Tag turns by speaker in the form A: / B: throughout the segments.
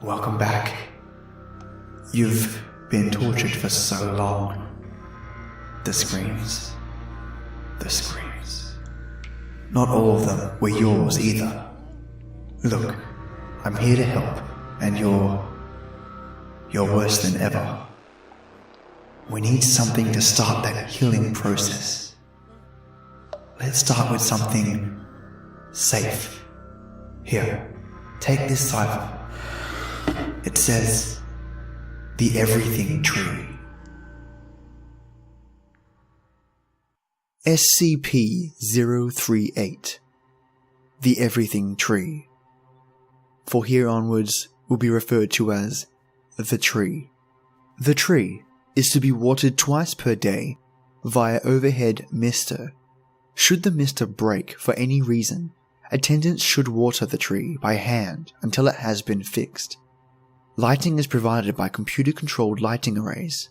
A: Welcome back. You've been tortured for so long. The screams. Not all of them were yours either. Look, I'm here to help, and you're worse than ever. We need something to start that healing process. Let's start with something safe. Here, take this cipher. It says, the Everything Tree. SCP-038. The Everything Tree. For here onwards will be referred to as the Tree. The tree is to be watered twice per day via overhead mister. Should the mister break for any reason, attendants should water the tree by hand until it has been fixed. Lighting is provided by computer-controlled lighting arrays.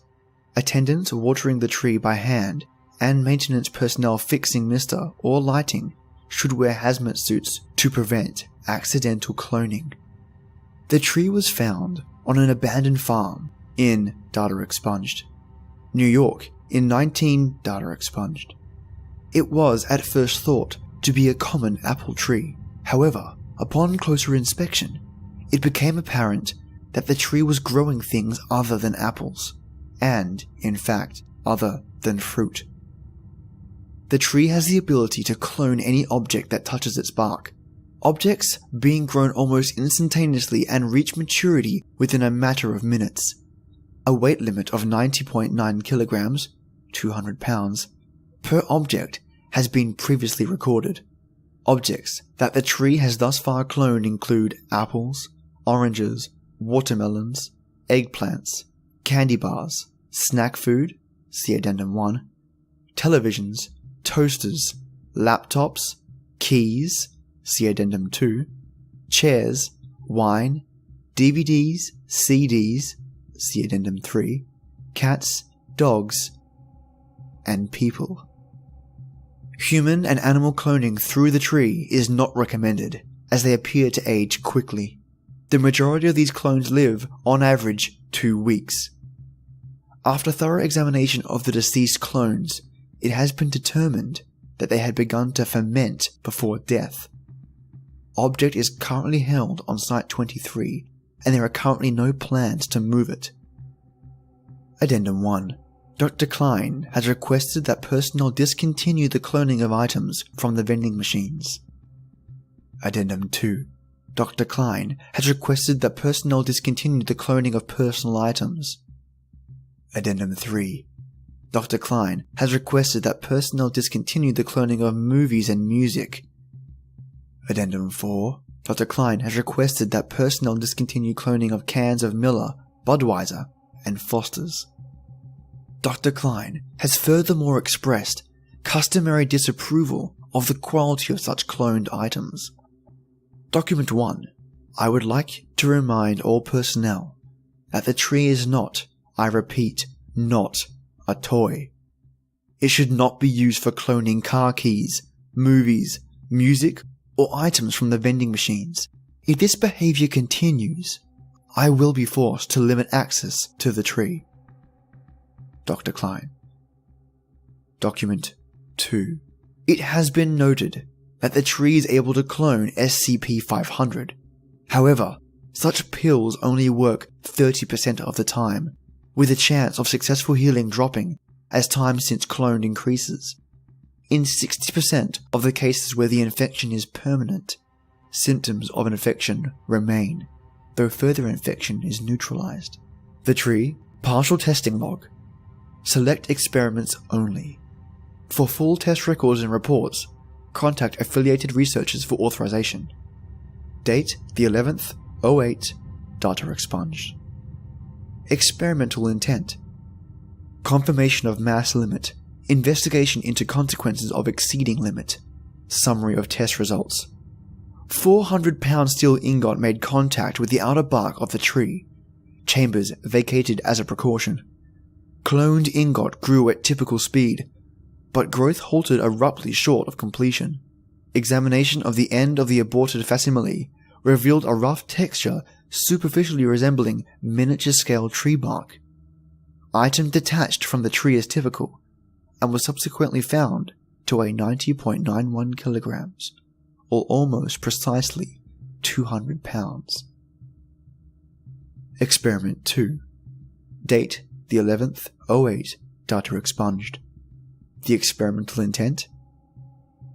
A: Attendants watering the tree by hand and maintenance personnel fixing mister or lighting should wear hazmat suits to prevent accidental cloning. The tree was found on an abandoned farm in Data Expunged, New York in 19 Data Expunged. It was at first thought to be a common apple tree. However, upon closer inspection, it became apparent that the tree was growing things other than apples, and, in fact, other than fruit. The tree has the ability to clone any object that touches its bark, objects being grown almost instantaneously and reach maturity within a matter of minutes. A weight limit of 90.9 kilograms, 200 pounds, per object has been previously recorded. Objects that the tree has thus far cloned include apples, oranges, watermelons, eggplants, candy bars, snack food, see Addendum 1, televisions, toasters, laptops, keys, see Addendum 2, chairs, wine, DVDs, CDs, see Addendum 3, cats, dogs, and people. Human and animal cloning through the tree is not recommended, as they appear to age quickly. The majority of these clones live, on average, 2 weeks. After thorough examination of the deceased clones, it has been determined that they had begun to ferment before death. Object is currently held on Site-23, and there are currently no plans to move it. Addendum 1. Dr. Klein has requested that personnel discontinue the cloning of items from the vending machines. Addendum 2. Dr. Klein has requested that personnel discontinue the cloning of personal items. Addendum 3. Dr. Klein has requested that personnel discontinue the cloning of movies and music. Addendum 4. Dr. Klein has requested that personnel discontinue cloning of cans of Miller, Budweiser, and Foster's. Dr. Klein has furthermore expressed customary disapproval of the quality of such cloned items. Document 1. I would like to remind all personnel that the tree is not, I repeat, not a toy. It should not be used for cloning car keys, movies, music, or items from the vending machines. If this behavior continues, I will be forced to limit access to the tree. Dr. Klein. Document 2. It has been noted that the tree is able to clone SCP-500. However, such pills only work 30% of the time, with the chance of successful healing dropping as time since cloned increases. In 60% of the cases where the infection is permanent, symptoms of an infection remain, though further infection is neutralized. The tree, partial testing log. Select experiments only. For full test records and reports, contact affiliated researchers for authorization. Date the 11th, 08, Data Expunged. Experimental intent. Confirmation of mass limit. Investigation into consequences of exceeding limit. Summary of test results. 400-pound steel ingot made contact with the outer bark of the tree. Chambers vacated as a precaution. Cloned ingot grew at typical speed, but growth halted abruptly short of completion. Examination of the end of the aborted facsimile revealed a rough texture superficially resembling miniature-scale tree bark. Item detached from the tree as typical, and was subsequently found to weigh 90.91 kilograms, or almost precisely 200 pounds. Experiment 2. Date the 11th, 08, data expunged. The experimental intent?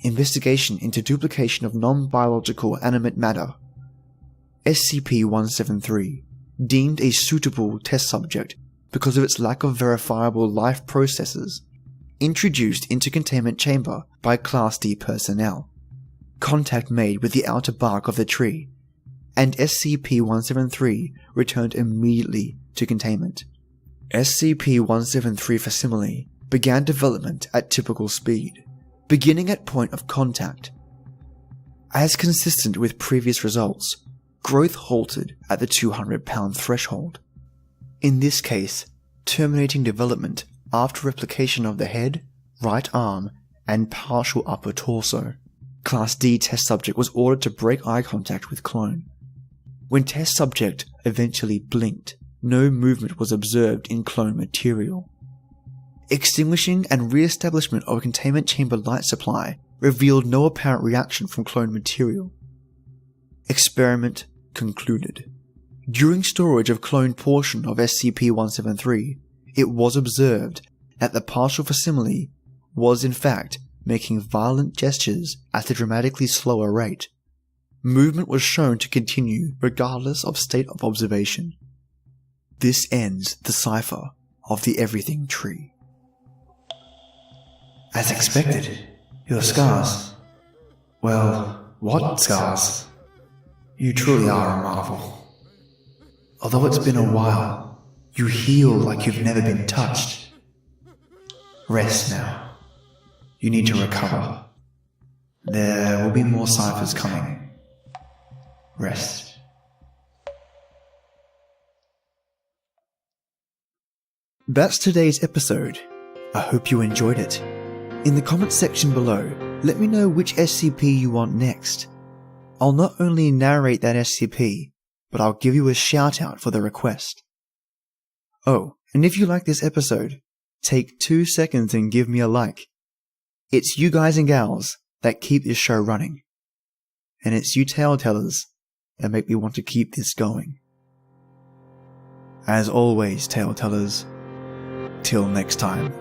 A: Investigation into duplication of non-biological animate matter. SCP-173, deemed a suitable test subject because of its lack of verifiable life processes, introduced into containment chamber by Class D personnel. Contact made with the outer bark of the tree, and SCP-173 returned immediately to containment. SCP-173 facsimile began development at typical speed, beginning at point of contact. As consistent with previous results, growth halted at the 200-pound threshold. In this case, terminating development after replication of the head, right arm, and partial upper torso. Class D test subject was ordered to break eye contact with clone. When test subject eventually blinked, no movement was observed in clone material. Extinguishing and re-establishment of a containment chamber light supply revealed no apparent reaction from clone material. Experiment concluded. During storage of cloned portion of SCP-173, it was observed that the partial facsimile was in fact making violent gestures at a dramatically slower rate. Movement was shown to continue regardless of state of observation. This ends the cipher of the Everything Tree.
B: As expected, your scars. Well, what scars? You truly are a marvel. Although it's been a while, you heal like you've never been touched. Rest now. You need to recover. There will be more ciphers coming. Rest.
A: That's today's episode. I hope you enjoyed it. In the comments section below, let me know which SCP you want next. I'll not only narrate that SCP, but I'll give you a shout out for the request. Oh, and if you like this episode, take 2 seconds and give me a like. It's you guys and gals that keep this show running. And it's you tale tellers that make me want to keep this going. As always, tale tellers, till next time.